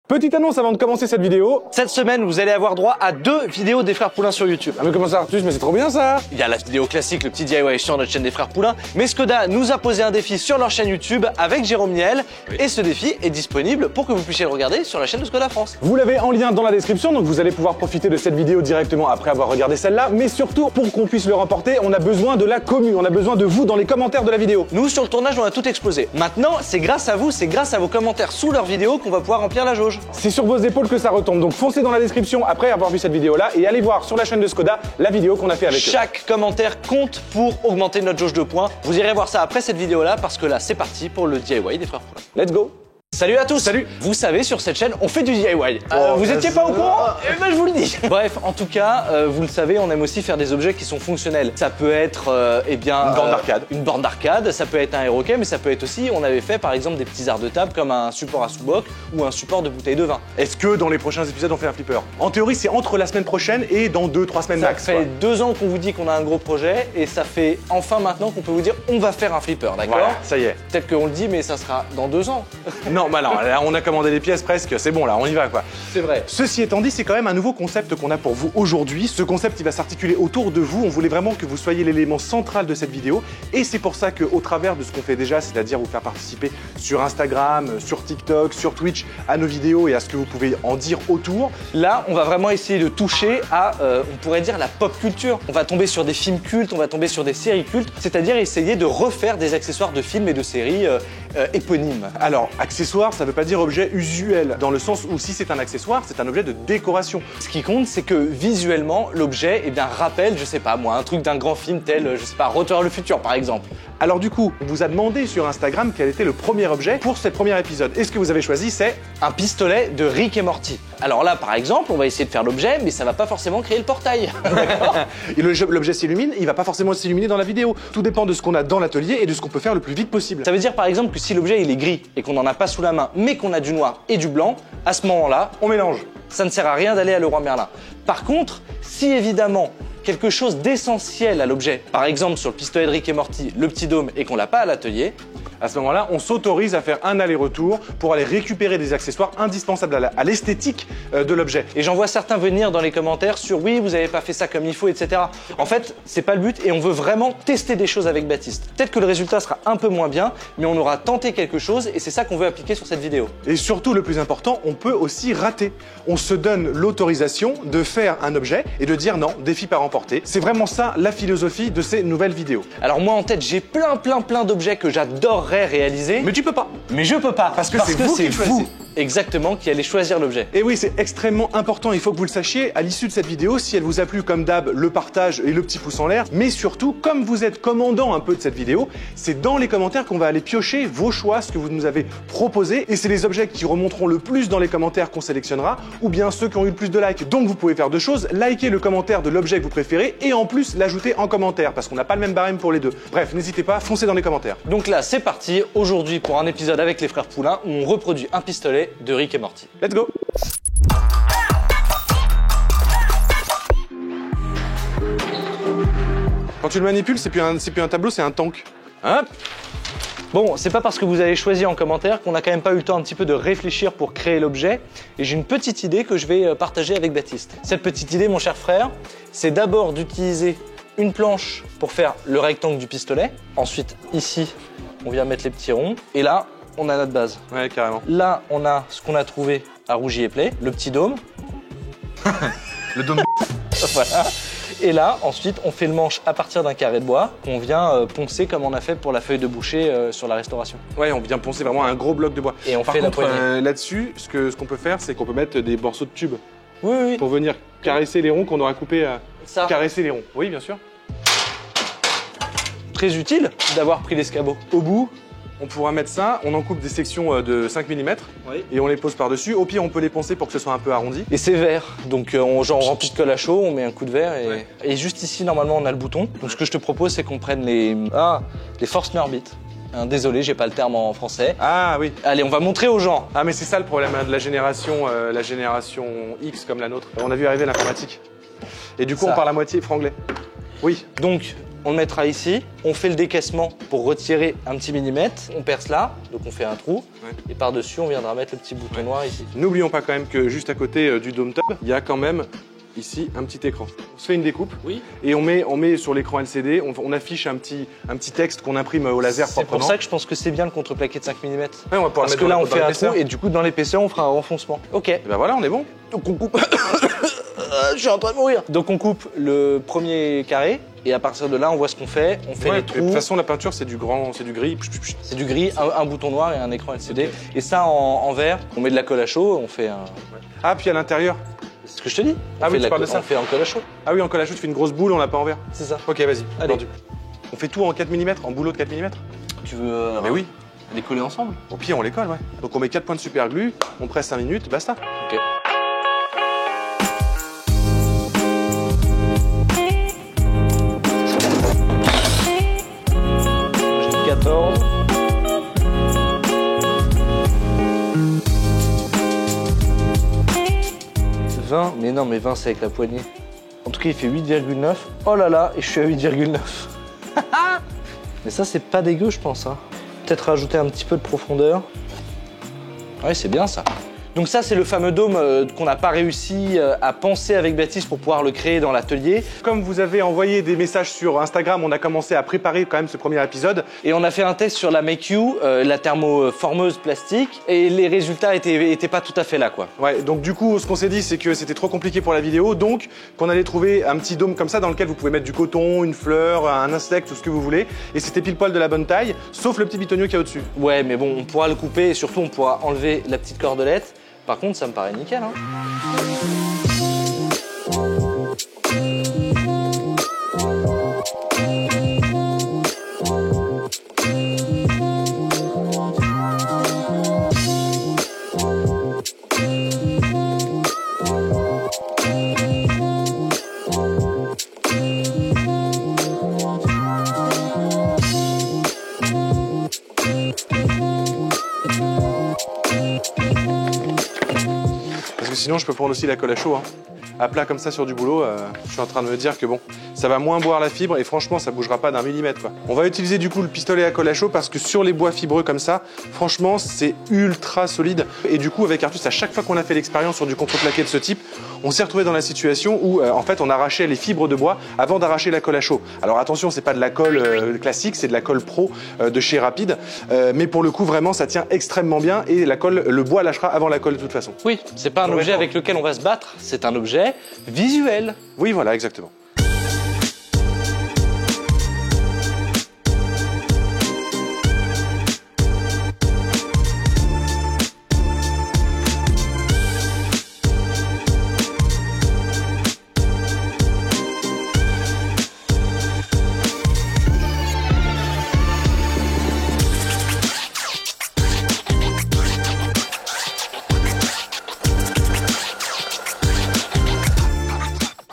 Petite annonce avant de commencer cette vidéo. Cette semaine, vous allez avoir droit à 2 vidéos des frères Poulain sur YouTube. Ah mais comment ça Artus, mais c'est trop bien ça. Il y a la vidéo classique, le petit DIY sur notre chaîne des frères Poulain, mais Skoda nous a posé un défi sur leur chaîne YouTube avec Jérôme Niel, et ce défi est disponible pour que vous puissiez le regarder sur la chaîne de Skoda France. Vous l'avez en lien dans la description, donc vous allez pouvoir profiter de cette vidéo directement après avoir regardé celle-là, mais surtout, pour qu'on puisse le remporter, on a besoin de la commu, on a besoin de vous dans les commentaires de la vidéo. Nous, sur le tournage, on a tout explosé. Maintenant, c'est grâce à vous, c'est grâce à vos commentaires sous leur vidéo qu'on va pouvoir remplir la jauge. C'est sur vos épaules que ça retombe, donc foncez dans la description après avoir vu cette vidéo-là et allez voir sur la chaîne de Skoda la vidéo qu'on a fait avec eux. Chaque commentaire compte pour augmenter notre jauge de points. Vous irez voir ça après cette vidéo-là parce que là, c'est parti pour le DIY des frères Poulain. Let's go. Salut à tous. Salut. Vous savez, sur cette chaîne, on fait du DIY. Vous étiez pas au courant? Eh ben, je vous le dis. Bref, en tout cas, vous le savez, on aime aussi faire des objets qui sont fonctionnels. Ça peut être, une borne d'arcade. Une borne d'arcade, ça peut être un aéroquet, mais ça peut être aussi, on avait fait par exemple des petits arts de table comme un support à sous-boc ou un support de bouteille de vin. Est-ce que dans les prochains épisodes on fait un flipper? En théorie, c'est entre la semaine prochaine et dans 2-3 semaines max. Ça fait 2 ans qu'on vous dit qu'on a un gros projet et ça fait enfin maintenant qu'on peut vous dire on va faire un flipper, d'accord? Voilà, ça y est. Peut-être qu'on le dit, mais ça sera dans 2 ans. Non, bah non, là on a commandé les pièces presque, c'est bon là, on y va quoi. C'est vrai. Ceci étant dit, c'est quand même un nouveau concept qu'on a pour vous aujourd'hui. Ce concept, il va s'articuler autour de vous. On voulait vraiment que vous soyez l'élément central de cette vidéo. Et c'est pour ça qu'au travers de ce qu'on fait déjà, c'est-à-dire vous faire participer sur Instagram, sur TikTok, sur Twitch, à nos vidéos et à ce que vous pouvez en dire autour. Là, on va vraiment essayer de toucher à, on pourrait dire, la pop culture. On va tomber sur des films cultes, on va tomber sur des séries cultes, c'est-à-dire essayer de refaire des accessoires de films et de séries éponymes. Alors, accessoire, ça veut pas dire objet usuel, dans le sens où si c'est un accessoire, c'est un objet de décoration. Ce qui compte, c'est que visuellement, l'objet, eh bien, rappelle, je sais pas moi, un truc d'un grand film tel, je sais pas, Retour vers le futur par exemple. Alors du coup, on vous a demandé sur Instagram quel était le premier objet pour ce premier épisode. Et ce que vous avez choisi, c'est un pistolet de Rick et Morty. Alors là, par exemple, on va essayer de faire l'objet, mais ça va pas forcément créer le portail. D'accord. Et l'objet s'illumine, il va pas forcément s'illuminer dans la vidéo. Tout dépend de ce qu'on a dans l'atelier et de ce qu'on peut faire le plus vite possible. Ça veut dire par exemple que si l'objet il est gris et qu'on n'en a pas sous la main, mais qu'on a du noir et du blanc, à ce moment-là, on mélange. Ça ne sert à rien d'aller à Leroy Merlin. Par contre, si évidemment quelque chose d'essentiel à l'objet, par exemple sur le pistolet de Rick et Morty, le petit dôme, et qu'on l'a pas à l'atelier, à ce moment-là, on s'autorise à faire un aller-retour pour aller récupérer des accessoires indispensables à l'esthétique de l'objet. Et j'en vois certains venir dans les commentaires sur oui, vous avez pas fait ça comme il faut, etc. En fait, c'est pas le but et on veut vraiment tester des choses avec Baptiste. Peut-être que le résultat sera un peu moins bien, mais on aura tenté quelque chose et c'est ça qu'on veut appliquer sur cette vidéo. Et surtout, le plus important, on peut aussi rater. On se donne l'autorisation de faire un objet et de dire non, défi pas remporté. C'est vraiment ça la philosophie de ces nouvelles vidéos. Alors moi en tête, j'ai plein d'objets que j'adorerais réaliser. Mais tu peux pas. Mais je peux pas. Parce que c'est vous qui choisissez. Exactement, qui allez choisir l'objet. Et oui, c'est extrêmement important, il faut que vous le sachiez, à l'issue de cette vidéo, si elle vous a plu comme d'hab, le partage et le petit pouce en l'air, mais surtout, comme vous êtes commandant un peu de cette vidéo, c'est dans les commentaires qu'on va aller piocher vos choix, ce que vous nous avez proposé, et c'est les objets qui remonteront le plus dans les commentaires qu'on sélectionnera, ou bien ceux qui ont eu le plus de likes. Donc vous pouvez faire deux choses, liker le commentaire de l'objet que vous préférez, et en plus l'ajouter en commentaire, parce qu'on n'a pas le même barème pour les deux. Bref, n'hésitez pas, foncez dans les commentaires. Donc là, c'est parti, aujourd'hui pour un épisode avec les frères Poulain, où on reproduit un pistolet de Rick et Morty. Let's go! Quand tu le manipules, c'est plus un tableau, c'est un tank. Hop! Bon, c'est pas parce que vous avez choisi en commentaire qu'on n'a quand même pas eu le temps un petit peu de réfléchir pour créer l'objet. Et j'ai une petite idée que je vais partager avec Baptiste. Cette petite idée, mon cher frère, c'est d'abord d'utiliser une planche pour faire le rectangle du pistolet. Ensuite, ici, on vient mettre les petits ronds. Et là, on a notre base. Ouais, carrément. Là, on a ce qu'on a trouvé à Rougy et Play, le petit dôme. Le dôme. Voilà. Et là, ensuite, on fait le manche à partir d'un carré de bois qu'on vient poncer comme on a fait pour la feuille de boucher sur la restauration. Ouais, on vient poncer vraiment un gros bloc de bois. Et on fait la poignée. Là-dessus, ce qu'on peut faire, c'est qu'on peut mettre des morceaux de tubes. Oui. Pour venir caresser les ronds qu'on aura coupés. Ça. Caresser les ronds. Oui, bien sûr. Très utile d'avoir pris l'escabeau. Au bout, on pourra mettre ça, on en coupe des sections de 5 mm et on les pose par-dessus. Au pire, on peut les poncer pour que ce soit un peu arrondi. Et c'est vert, donc on remplit de colle à chaud, on met un coup de verre et juste ici, normalement, on a le bouton. Donc ce que je te propose, c'est qu'on prenne les Forstner bits. Désolé, j'ai pas le terme en français. Ah oui. Allez, on va montrer aux gens. Ah mais c'est ça le problème de la génération X comme la nôtre. On a vu arriver l'informatique. Et du coup, on parle à moitié franglais. Oui. Donc, on le mettra ici, on fait le décaissement pour retirer un petit millimètre, on perce là, donc on fait un trou, et par-dessus on viendra mettre le petit bouton noir ici. N'oublions pas quand même que juste à côté du Dome Top, il y a quand même ici un petit écran. On se fait une découpe et on met sur l'écran LCD, on affiche un petit texte qu'on imprime au laser proprement. C'est pour ça que je pense que c'est bien le contreplaqué de 5 mm. Ouais, on va parce que là on fait un trou et du coup dans l'épaisseur on fera un renfoncement. Ok. Et ben voilà, on est bon. Donc on coupe. Je suis en train de mourir. Donc on coupe le premier carré et à partir de là on voit ce qu'on fait. On fait les trous. De toute façon la peinture c'est du gris. C'est du gris, un bouton noir et un écran LCD. Okay. Et ça en vert, on met de la colle à chaud, on fait un. Ah puis à l'intérieur. C'est ce que je te dis. Ah oui, tu parles de ça. On fait en colle à chaud. Ah oui, en colle à chaud, tu fais une grosse boule, on l'a pas en verre. C'est ça. Ok, vas-y. Allez. Vendu. On fait tout en 4 mm, en boulot de 4 mm. Tu veux Mais oui. Les coller ensemble. Au pire, on les colle, ouais. Donc on met 4 points de super glue, on presse 5 minutes, basta. Ok. J'ai 14. 20, mais non, mais 20 c'est avec la poignée. En tout cas, il fait 8,9. Oh là là, et je suis à 8,9. Mais ça, c'est pas dégueu, je pense. Hein. Peut-être rajouter un petit peu de profondeur. Ouais, c'est bien ça. Donc ça, c'est le fameux dôme qu'on n'a pas réussi à penser avec Baptiste pour pouvoir le créer dans l'atelier. Comme vous avez envoyé des messages sur Instagram, on a commencé à préparer quand même ce premier épisode. Et on a fait un test sur la Make You, la thermoformeuse plastique, et les résultats étaient pas tout à fait là, quoi. Ouais, donc du coup, ce qu'on s'est dit, c'est que c'était trop compliqué pour la vidéo, donc qu'on allait trouver un petit dôme comme ça dans lequel vous pouvez mettre du coton, une fleur, un insecte, tout ce que vous voulez. Et c'était pile poil de la bonne taille, sauf le petit bitonio qu'il y a au-dessus. Ouais, mais bon, on pourra le couper et surtout on pourra enlever la petite cordelette. Par contre, ça me paraît nickel, hein. Sinon, je peux prendre aussi la colle à chaud. Hein. À plat comme ça sur du boulot, je suis en train de me dire que bon, ça va moins boire la fibre et franchement, ça bougera pas d'un millimètre, quoi. On va utiliser du coup le pistolet à colle à chaud parce que sur les bois fibreux comme ça, franchement, c'est ultra solide. Et du coup, avec Artus, à chaque fois qu'on a fait l'expérience sur du contreplaqué de ce type, on s'est retrouvé dans la situation où en fait, on arrachait les fibres de bois avant d'arracher la colle à chaud. Alors attention, c'est pas de la colle classique, c'est de la colle pro de chez Rapide. Mais pour le coup, vraiment, ça tient extrêmement bien et la colle, le bois lâchera avant la colle de toute façon. Oui, c'est pas un objet avec lequel on va se battre, c'est un objet visuel. Oui, voilà, exactement.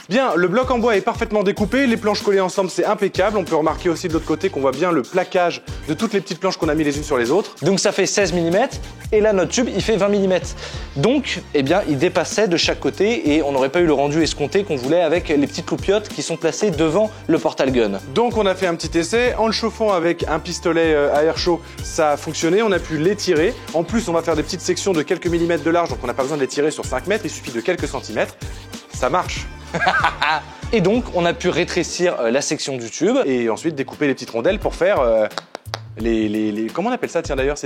Bien, le bloc en bois est parfaitement découpé, les planches collées ensemble, c'est impeccable. On peut remarquer aussi de l'autre côté qu'on voit bien le plaquage de toutes les petites planches qu'on a mis les unes sur les autres. Donc ça fait 16 mm et là notre tube il fait 20 mm. Donc eh bien il dépassait de chaque côté et on n'aurait pas eu le rendu escompté qu'on voulait avec les petites loupiottes qui sont placées devant le portal gun. Donc on a fait un petit essai, en le chauffant avec un pistolet à air chaud, ça a fonctionné, on a pu l'étirer. En plus on va faire des petites sections de quelques millimètres de large, donc on n'a pas besoin de les tirer sur 5 mètres, il suffit de quelques centimètres. Ça marche. Et donc, on a pu rétrécir la section du tube. Et ensuite découper les petites rondelles pour faire comment on appelle ça, tiens d'ailleurs,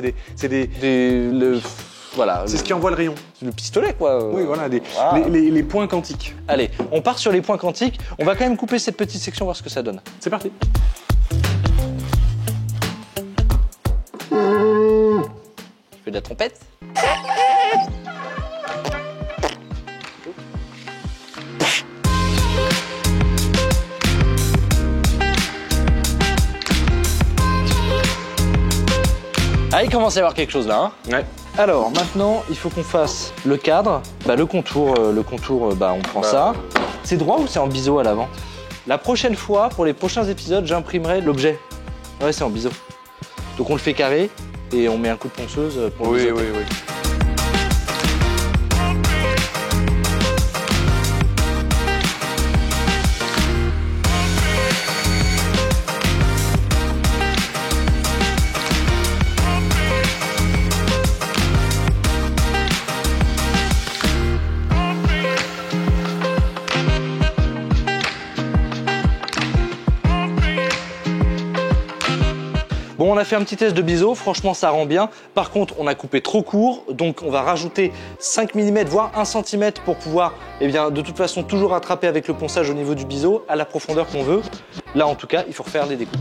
voilà. C'est ce qui envoie le rayon. Le pistolet, quoi. Oui, voilà, les points quantiques. Allez, on part sur les points quantiques. On va quand même couper cette petite section, voir ce que ça donne. C'est parti. Je fais de la trompette. Ah, il commence à y avoir quelque chose là, hein. Ouais. Alors maintenant, il faut qu'on fasse le cadre, le contour, on prend ça. C'est droit ou c'est en biseau à l'avant? La prochaine fois, pour les prochains épisodes, j'imprimerai l'objet. Ouais, c'est en biseau. Donc on le fait carré et on met un coup de ponceuse pour le biseauter. Oui. Bon, on a fait un petit test de biseau, franchement ça rend bien. Par contre, on a coupé trop court, donc on va rajouter 5 mm voire 1 cm pour pouvoir, eh bien, de toute façon toujours rattraper avec le ponçage au niveau du biseau à la profondeur qu'on veut. Là en tout cas, il faut refaire les découpes.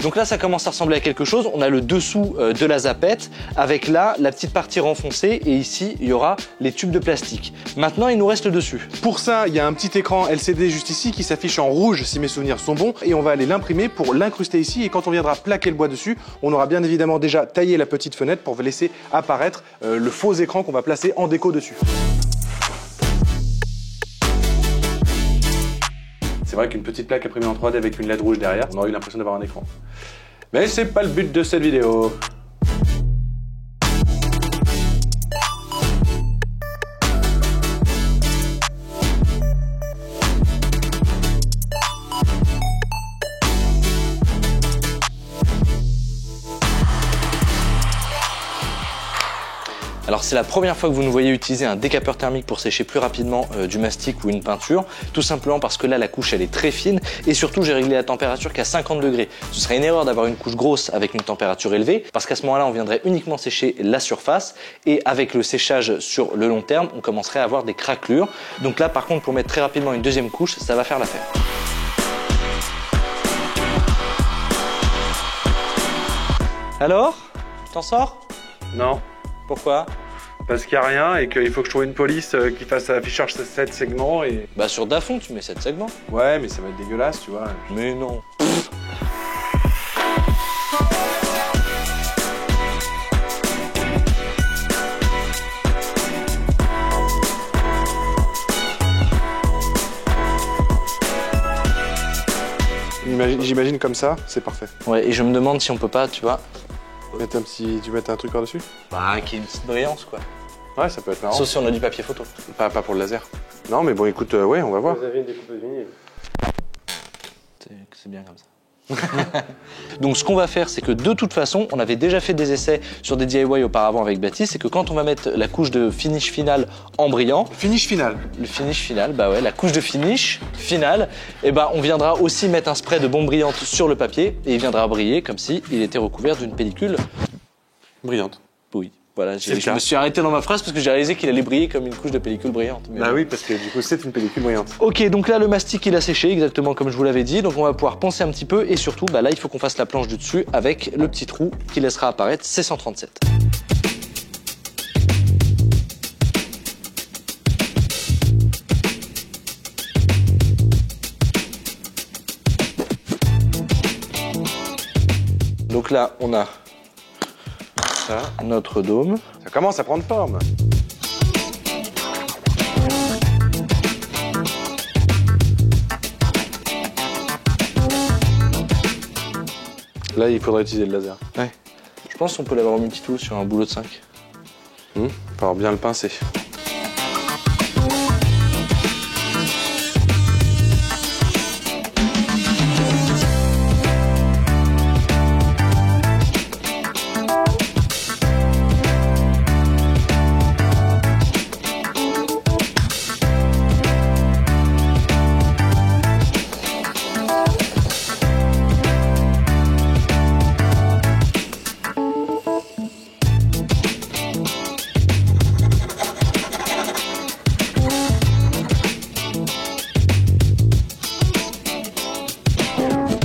Donc là, ça commence à ressembler à quelque chose. On a le dessous de la zapette avec là la petite partie renfoncée et ici, il y aura les tubes de plastique. Maintenant, il nous reste le dessus. Pour ça, il y a un petit écran LCD juste ici qui s'affiche en rouge si mes souvenirs sont bons et on va aller l'imprimer pour l'incruster ici et quand on viendra plaquer le bois dessus, on aura bien évidemment déjà taillé la petite fenêtre pour laisser apparaître le faux écran qu'on va placer en déco dessus. C'est vrai qu'une petite plaque imprimée en 3D avec une LED rouge derrière, on aurait eu l'impression d'avoir un écran. Mais c'est pas le but de cette vidéo. Alors c'est la première fois que vous nous voyez utiliser un décapeur thermique pour sécher plus rapidement du mastic ou une peinture, tout simplement parce que là la couche elle est très fine et surtout j'ai réglé la température qu'à 50 degrés. Ce serait une erreur d'avoir une couche grosse avec une température élevée parce qu'à ce moment-là on viendrait uniquement sécher la surface et avec le séchage sur le long terme on commencerait à avoir des craquelures. Donc là par contre pour mettre très rapidement une deuxième couche ça va faire l'affaire. Alors, tu t'en sors? Non. Pourquoi? Parce qu'il n'y a rien et qu'il faut que je trouve une police qui fasse affichage 7 segments et... Bah sur Dafont tu mets 7 segments. Ouais mais ça va être dégueulasse tu vois. Mais non. J'imagine comme ça, c'est parfait. Ouais et je me demande si on peut pas, tu vois... Tu mets un truc par-dessus? Bah, qui est une petite brillance, quoi. Ouais, ça peut être marrant. Sauf si on a du papier photo. Pas pour le laser. Non, mais bon, écoute, ouais, on va voir. Vous avez une découpeuse vinyle. C'est bien comme ça. Donc ce qu'on va faire, c'est que de toute façon, on avait déjà fait des essais sur des DIY auparavant avec Baptiste, c'est que quand on va mettre la couche de finish final en brillant, Finish final. le finish final, bah ouais, la couche de finish finale, et bah on viendra aussi mettre un spray de bombe brillante sur le papier et il viendra briller comme si il était recouvert d'une pellicule Brillante. oui. Voilà, C'est le je cas. me suis arrêté dans ma phrase parce que j'ai réalisé qu'il allait briller comme une couche de pellicule brillante. Mais Bah oui, parce que du coup, c'est une pellicule brillante. Ok, donc là le mastic il a séché exactement comme je vous l'avais dit, donc on va pouvoir poncer un petit peu et surtout bah là il faut qu'on fasse la planche du dessus avec le petit trou qui laissera apparaître C137. Donc là on a Ça, notre dôme. ça commence à prendre forme. Là, il faudrait utiliser le laser. Ouais. Je pense qu'on peut l'avoir en multitool sur un boulot de 5. Faut avoir bien le pincer.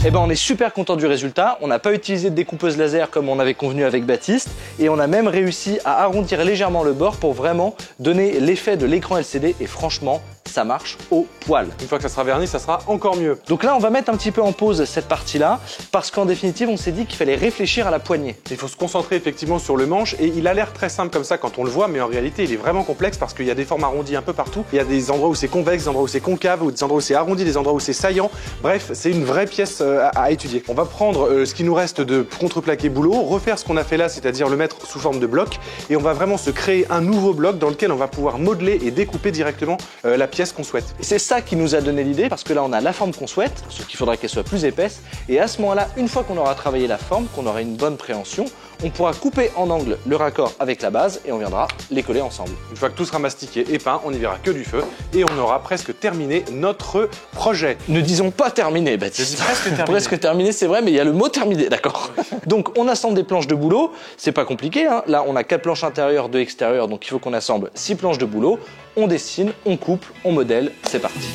Eh ben on est super content du résultat, on n'a pas utilisé de découpeuse laser comme on avait convenu avec Baptiste et on a même réussi à arrondir légèrement le bord pour vraiment donner l'effet de l'écran LCD et franchement ça marche au poil. Une fois que ça sera verni, ça sera encore mieux. Donc là, on va mettre un petit peu en pause cette partie-là, parce qu'en définitive, on s'est dit qu'il fallait réfléchir à la poignée. Il faut se concentrer effectivement sur le manche et il a l'air très simple comme ça quand on le voit, mais en réalité, il est vraiment complexe parce qu'il y a des formes arrondies un peu partout. Il y a des endroits où c'est convexe, des endroits où c'est concave, ou des endroits où c'est arrondi, des endroits où c'est saillant. Bref, c'est une vraie pièce à étudier. On va prendre ce qui nous reste de contreplaqué boulot, refaire ce qu'on a fait là, c'est-à-dire le mettre sous forme de bloc, et on va vraiment se créer un nouveau bloc dans lequel on va pouvoir modeler et découper directement la pièce qu'on souhaite. C'est ça qui nous a donné l'idée, parce que là on a la forme qu'on souhaite, ce qu'il faudra qu'elle soit plus épaisse, et à ce moment-là, une fois qu'on aura travaillé la forme, qu'on aura une bonne préhension, on pourra couper en angle le raccord avec la base et on viendra les coller ensemble. Une fois que tout sera mastiqué et peint, on n'y verra que du feu et on aura presque terminé notre projet. Ne disons pas terminé, Baptiste. Je dis presque terminé. Presque terminé, c'est vrai, mais il y a le mot terminé, d'accord. Donc on assemble des planches de boulot, c'est pas compliqué, hein. Là on a 4 planches intérieures, 2 extérieures, donc il faut qu'on assemble 6 planches de boulot, on dessine, on coupe, on modèle, c'est parti.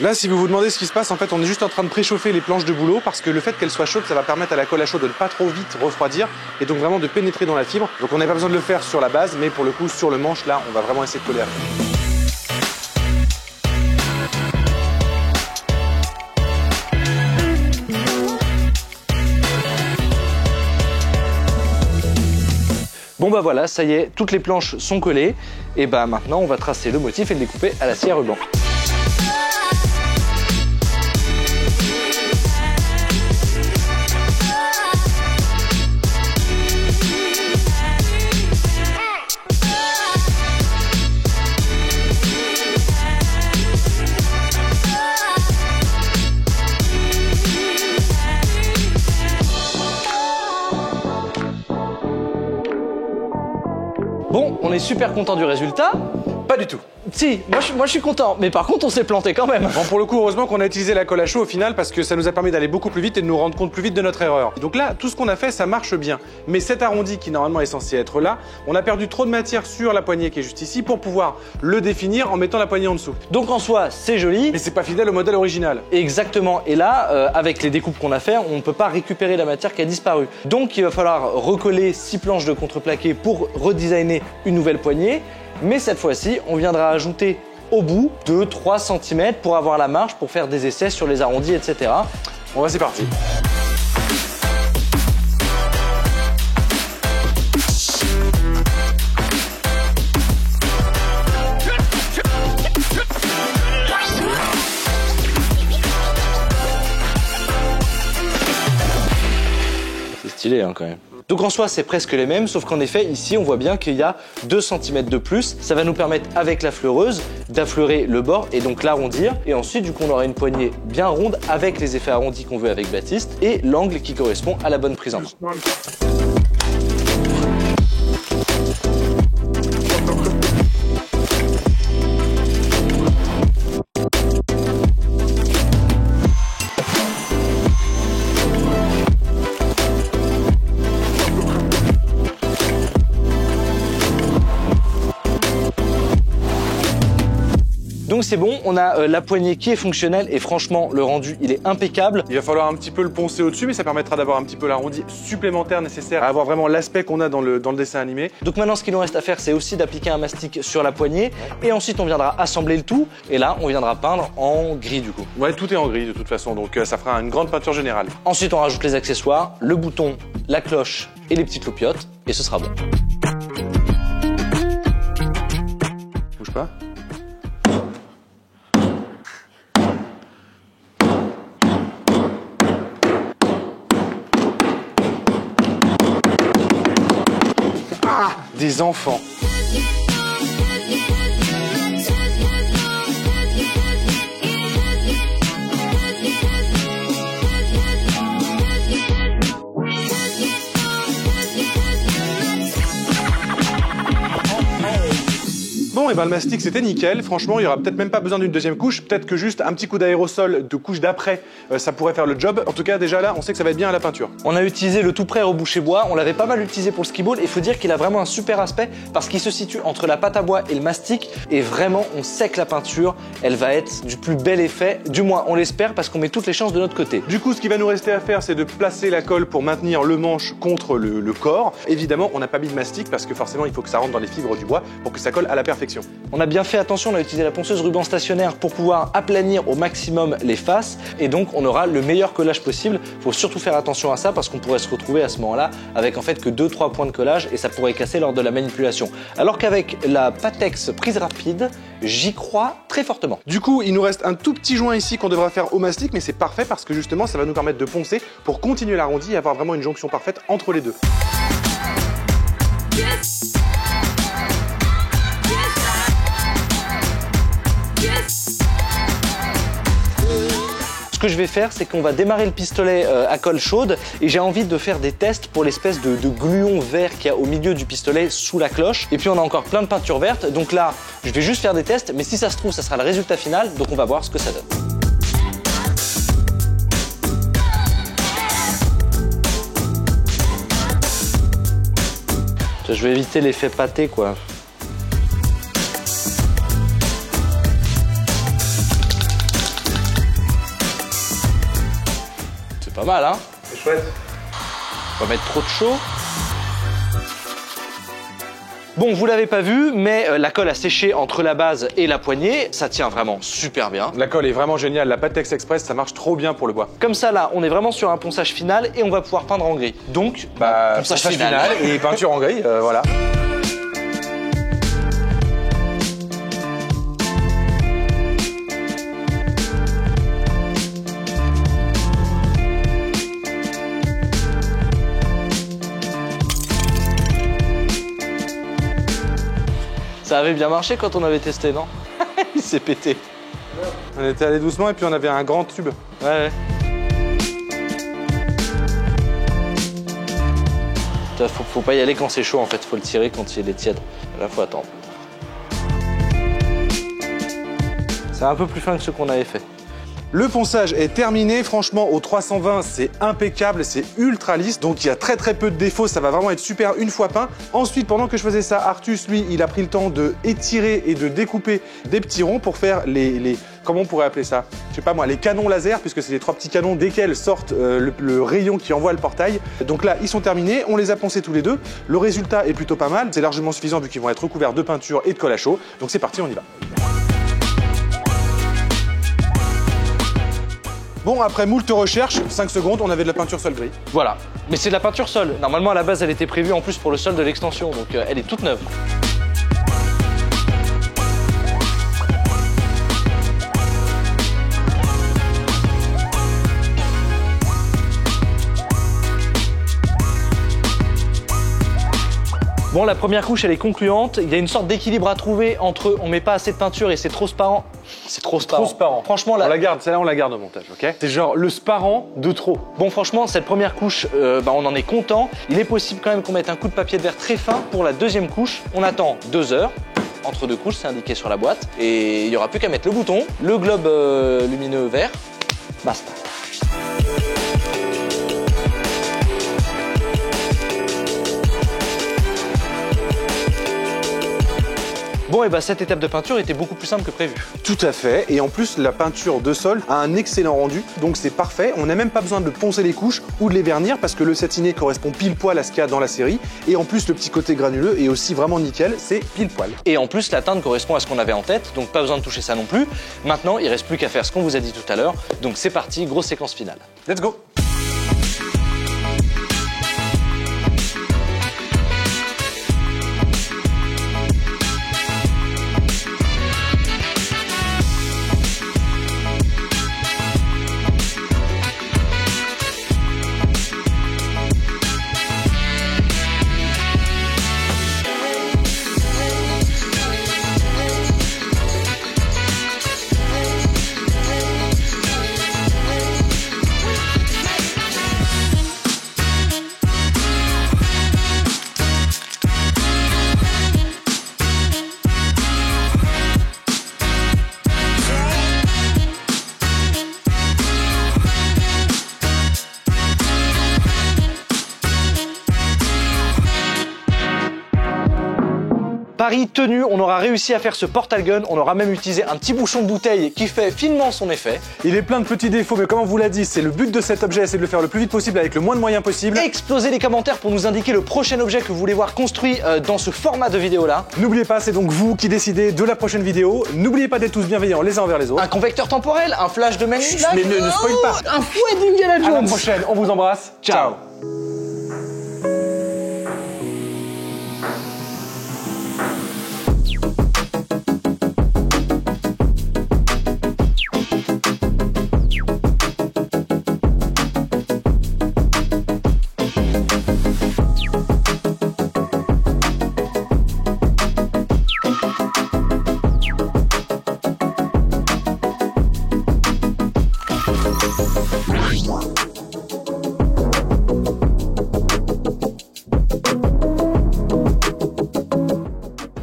Là, si vous vous demandez ce qui se passe, en fait, on est juste en train de préchauffer les planches de boulot parce que le fait qu'elles soient chaudes, ça va permettre à la colle à chaud de ne pas trop vite refroidir et donc vraiment de pénétrer dans la fibre. Donc on n'a pas besoin de le faire sur la base, mais pour le coup, sur le manche, là, on va vraiment essayer de coller avec. Bon bah voilà, ça y est, toutes les planches sont collées. Et bah maintenant, on va tracer le motif et le découper à la scie à ruban. Bon, on est super content du résultat. Pas du tout. Si, moi je suis content, mais par contre on s'est planté quand même. Bon, pour le coup, heureusement qu'on a utilisé la colle à chaud au final parce que ça nous a permis d'aller beaucoup plus vite et de nous rendre compte plus vite de notre erreur. Donc là, tout ce qu'on a fait, ça marche bien. Mais cet arrondi qui normalement est censé être là, on a perdu trop de matière sur la poignée qui est juste ici pour pouvoir le définir en mettant la poignée en dessous. Donc en soi, c'est joli. Mais c'est pas fidèle au modèle original. Exactement. Et là, avec les découpes qu'on a fait, on ne peut pas récupérer la matière qui a disparu. Donc il va falloir recoller 6 planches de contreplaqué pour redesigner une nouvelle poignée. Mais cette fois-ci, on viendra ajouter au bout 2-3 cm pour avoir la marge pour faire des essais sur les arrondis, etc. Bon bah c'est parti. C'est stylé hein, quand même. Donc en soi, c'est presque les mêmes, sauf qu'en effet, ici, on voit bien qu'il y a 2 cm de plus. Ça va nous permettre, avec la fleureuse, d'affleurer le bord et donc l'arrondir. Et ensuite, du coup, on aura une poignée bien ronde avec les effets arrondis qu'on veut avec Baptiste et l'angle qui correspond à la bonne prise en main. Donc c'est bon, on a la poignée qui est fonctionnelle et franchement le rendu il est impeccable. Il va falloir un petit peu le poncer au-dessus, mais ça permettra d'avoir un petit peu l'arrondi supplémentaire nécessaire à avoir vraiment l'aspect qu'on a dans le dessin animé. Donc maintenant ce qu'il nous reste à faire c'est aussi d'appliquer un mastic sur la poignée et ensuite on viendra assembler le tout et là on viendra peindre en gris du coup. Ouais, tout est en gris de toute façon, donc ça fera une grande peinture générale. Ensuite on rajoute les accessoires, le bouton, la cloche et les petites loupiottes et ce sera bon. Bouge pas. Des enfants. Bon, et ben le mastic c'était nickel. Franchement, il y aura peut-être même pas besoin d'une deuxième couche. Peut-être que juste un petit coup d'aérosol de couche d'après, ça pourrait faire le job. En tout cas, déjà là, on sait que ça va être bien à la peinture. On a utilisé le tout prêt rebouché bois. On l'avait pas mal utilisé pour le ski ball. Et il faut dire qu'il a vraiment un super aspect parce qu'il se situe entre la pâte à bois et le mastic. Et vraiment, on sait que la peinture, elle va être du plus bel effet. Du moins, on l'espère parce qu'on met toutes les chances de notre côté. Du coup, ce qui va nous rester à faire, c'est de placer la colle pour maintenir le manche contre le corps. Évidemment, on n'a pas mis de mastic parce que forcément, il faut que ça rentre dans les fibres du bois pour que ça colle à la perfection. On a bien fait attention, on a utilisé la ponceuse ruban stationnaire pour pouvoir aplanir au maximum les faces et donc on aura le meilleur collage possible. Il faut surtout faire attention à ça parce qu'on pourrait se retrouver à ce moment-là avec en fait que 2-3 points de collage et ça pourrait casser lors de la manipulation. Alors qu'avec la Pattex prise rapide, j'y crois très fortement. Du coup, il nous reste un tout petit joint ici qu'on devra faire au mastic, mais c'est parfait parce que justement, ça va nous permettre de poncer pour continuer l'arrondi et avoir vraiment une jonction parfaite entre les deux. Yes. Ce que je vais faire, c'est qu'on va démarrer le pistolet à colle chaude et j'ai envie de faire des tests pour l'espèce de gluon vert qu'il y a au milieu du pistolet sous la cloche. Et puis on a encore plein de peinture verte, donc là, je vais juste faire des tests, mais si ça se trouve, ça sera le résultat final, donc on va voir ce que ça donne. Je vais éviter l'effet pâté, quoi. C'est pas mal, hein? C'est chouette. On va mettre trop de chaud. Bon, vous l'avez pas vu, mais la colle a séché entre la base et la poignée. Ça tient vraiment super bien. La colle est vraiment géniale. La Pattex Express, ça marche trop bien pour le bois. Comme ça, là, on est vraiment sur un ponçage final et on va pouvoir peindre en gris. Donc, ponçage final et peinture en gris, voilà. Ça avait bien marché quand on avait testé, non? Il s'est pété. On était allé doucement et puis on avait un grand tube. Ouais. Faut pas y aller quand c'est chaud en fait, faut le tirer quand il est tiède. Là, faut attendre. C'est un peu plus fin que ce qu'on avait fait. Le ponçage est terminé, franchement au 320 c'est impeccable, c'est ultra lisse, donc il y a très peu de défauts, ça va vraiment être super une fois peint. Ensuite, pendant que je faisais ça, Artus lui, il a pris le temps de étirer et de découper des petits ronds pour faire les comment on pourrait appeler ça? Je sais pas moi, les canons laser, puisque c'est les 3 petits canons desquels sortent le rayon qui envoie le portail. Donc là, ils sont terminés, on les a poncés tous les deux. Le résultat est plutôt pas mal, c'est largement suffisant vu qu'ils vont être recouverts de peinture et de colle à chaud. Donc c'est parti, on y va. Bon, après moult recherches, 5 secondes, on avait de la peinture sol gris. Voilà, mais c'est de la peinture sol. Normalement, à la base, elle était prévue en plus pour le sol de l'extension, donc elle est toute neuve. Bon, la première couche, elle est concluante. Il y a une sorte d'équilibre à trouver entre on met pas assez de peinture et c'est trop sparant. C'est trop sparant. Franchement, là, on la garde, celle-là on la garde au montage, ok? C'est genre le sparant de trop. Bon, franchement, cette première couche, on en est content. Il est possible quand même qu'on mette un coup de papier de verre très fin pour la deuxième couche. On attend 2 heures. Entre 2 couches, c'est indiqué sur la boîte. Et il n'y aura plus qu'à mettre le bouton, le globe lumineux vert. Basta. Bon, et bah cette étape de peinture était beaucoup plus simple que prévu. Tout à fait, et en plus la peinture de sol a un excellent rendu, donc c'est parfait. On n'a même pas besoin de poncer les couches ou de les vernir parce que le satiné correspond pile poil à ce qu'il y a dans la série. Et en plus le petit côté granuleux est aussi vraiment nickel, c'est pile poil. Et en plus la teinte correspond à ce qu'on avait en tête, donc pas besoin de toucher ça non plus. Maintenant il reste plus qu'à faire ce qu'on vous a dit tout à l'heure, donc c'est parti, grosse séquence finale. Let's go! pari tenu, on aura réussi à faire ce portal gun, on aura même utilisé un petit bouchon de bouteille qui fait finement son effet. Il est plein de petits défauts, mais comme on vous l'a dit, c'est le but de cet objet, c'est de le faire le plus vite possible avec le moins de moyens possible. Explosez les commentaires pour nous indiquer le prochain objet que vous voulez voir construit dans ce format de vidéo là. N'oubliez pas, c'est donc vous qui décidez de la prochaine vidéo. N'oubliez pas d'être tous bienveillants les uns envers les autres. Un convecteur temporel, un flash de Manning Black, mais ne spoil pas. un fouet d'Indiana Jones. À la prochaine, on vous embrasse. Ciao.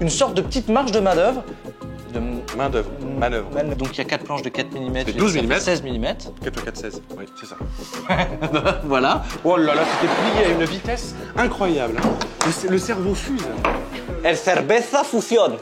Une sorte de petite marge de main-d'œuvre. Main-d'œuvre, manœuvre. Donc il y a 4 planches de 4 mm. C'est 12 mm. 16 mm. 4 x 4, 16. Oui, c'est ça. Voilà. Oh là là, c'était plié à une vitesse incroyable. Le cerveau fuse. El cerveza fusión.